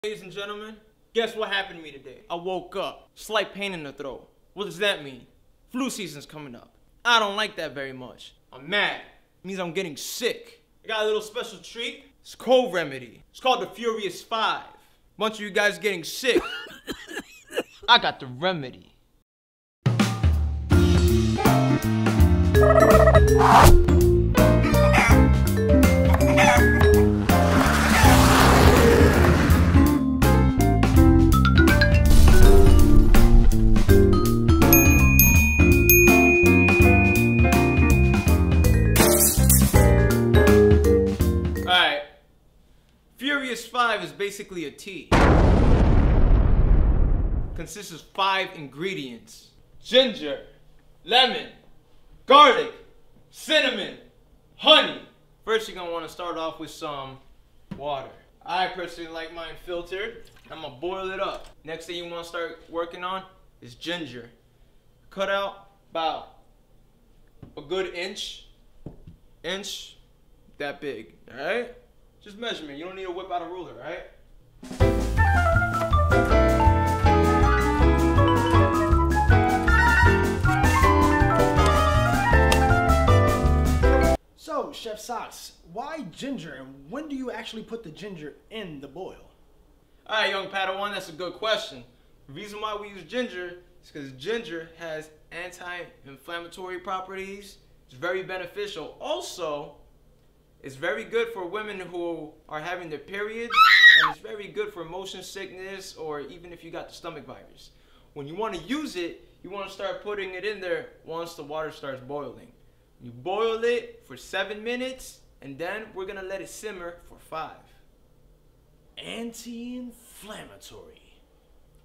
Ladies and gentlemen, guess what happened to me today? I woke up, slight pain in the throat. What does that mean? Flu season's coming up. I don't like that very much. I'm mad. It means I'm getting sick. I got a little special treat. It's a cold remedy. It's called the Furious 5. Bunch of you guys getting sick. I got the remedy. Furious 5 is basically a tea. Consists of 5 ingredients: ginger, lemon, garlic, cinnamon, honey. First, you're gonna want to start off with some water. I personally like mine filtered. I'm gonna boil it up. Next thing you want to start working on is ginger. Cut out about a good inch that big, all right? Just measurement. You don't need to whip out a ruler, right? So, Chef Socks, why ginger, and when do you actually put the ginger in the boil? Alright, young Padawan, that's a good question. The reason why we use ginger is because ginger has anti-inflammatory properties. It's very beneficial. Also, it's very good for women who are having their periods, and it's very good for motion sickness, or even if you got the stomach virus. When you want to use it, you want to start putting it in there once the water starts boiling. You boil it for 7 minutes, and then we're going to let it simmer for 5. Anti-inflammatory.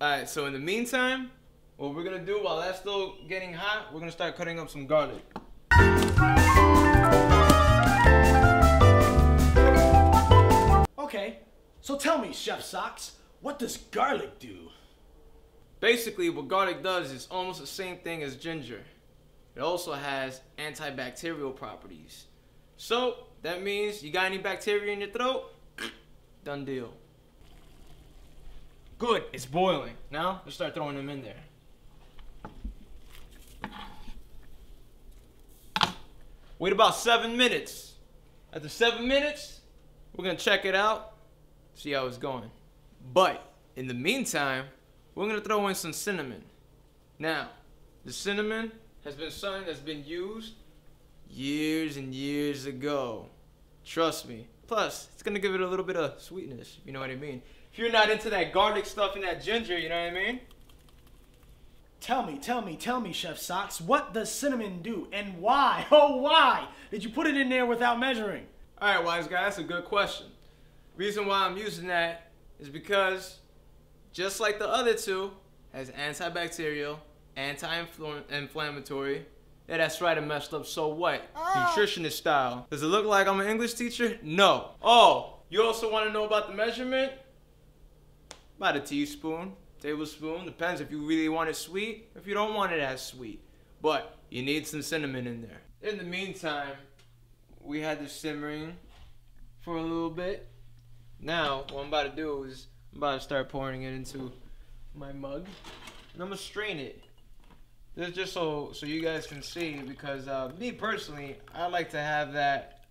Alright, so in the meantime, what we're going to do while that's still getting hot, we're going to start cutting up some garlic. Okay, so tell me, Chef Socks, what does garlic do? Basically, what garlic does is almost the same thing as ginger. It also has antibacterial properties. So, that means you got any bacteria in your throat? Done deal. Good, it's boiling. Now, let's start throwing them in there. Wait about 7 minutes. After 7 minutes, we're gonna check it out, see how it's going. But in the meantime, we're gonna throw in some cinnamon. Now, the cinnamon has been something that's been used years and years ago. Trust me. Plus, it's gonna give it a little bit of sweetness, you know what I mean? If you're not into that garlic stuff and that ginger, you know what I mean? Tell me, Chef Socks, what does cinnamon do, and why? Oh, why did you put it in there without measuring? Alright, wise guy, that's a good question. Reason why I'm using that is because, just like the other two, has antibacterial, anti-inflammatory. Yeah, that's right, I messed up, so what? Nutritionist style. Does it look like I'm an English teacher? No. Oh, you also want to know about the measurement? About a teaspoon, tablespoon, depends if you really want it sweet, if you don't want it as sweet. But you need some cinnamon in there. In the meantime, we had this simmering for a little bit. Now, what I'm about to do is I'm about to start pouring it into my mug, and I'm gonna strain it. This is just so you guys can see, because me personally, I like to have that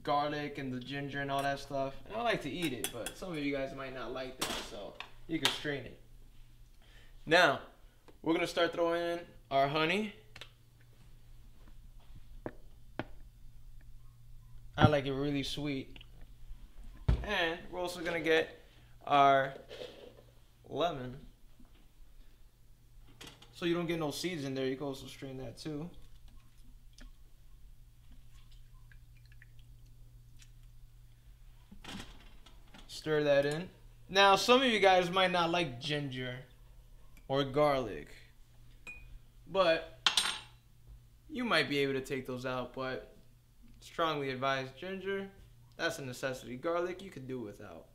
garlic and the ginger and all that stuff. And I like to eat it, but some of you guys might not like that, so you can strain it. Now, we're gonna start throwing in our honey. I like it really sweet. And we're also gonna get our lemon. So you don't get no seeds in there, you can also strain that too. Stir that in. Now, some of you guys might not like ginger or garlic, but you might be able to take those out, but strongly advise ginger. That's a necessity. Garlic, you could do without.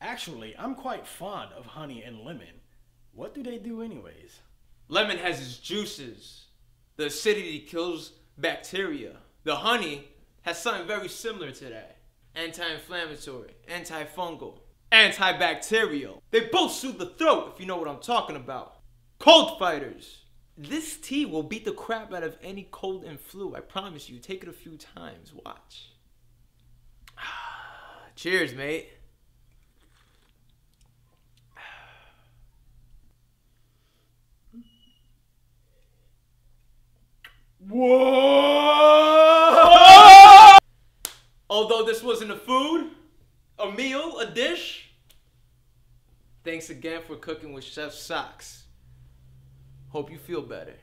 Actually, I'm quite fond of honey and lemon. What do they do anyways? Lemon has its juices. The acidity kills bacteria. The honey has something very similar to that. Anti-inflammatory, antifungal. antibacterial. They both soothe the throat, if you know what I'm talking about. Cold fighters. This tea will beat the crap out of any cold and flu. I promise you. Take it a few times. Watch. Cheers, mate. Whoa! Although this wasn't a food, a meal, a dish, thanks again for cooking with Chef Socks. Hope you feel better.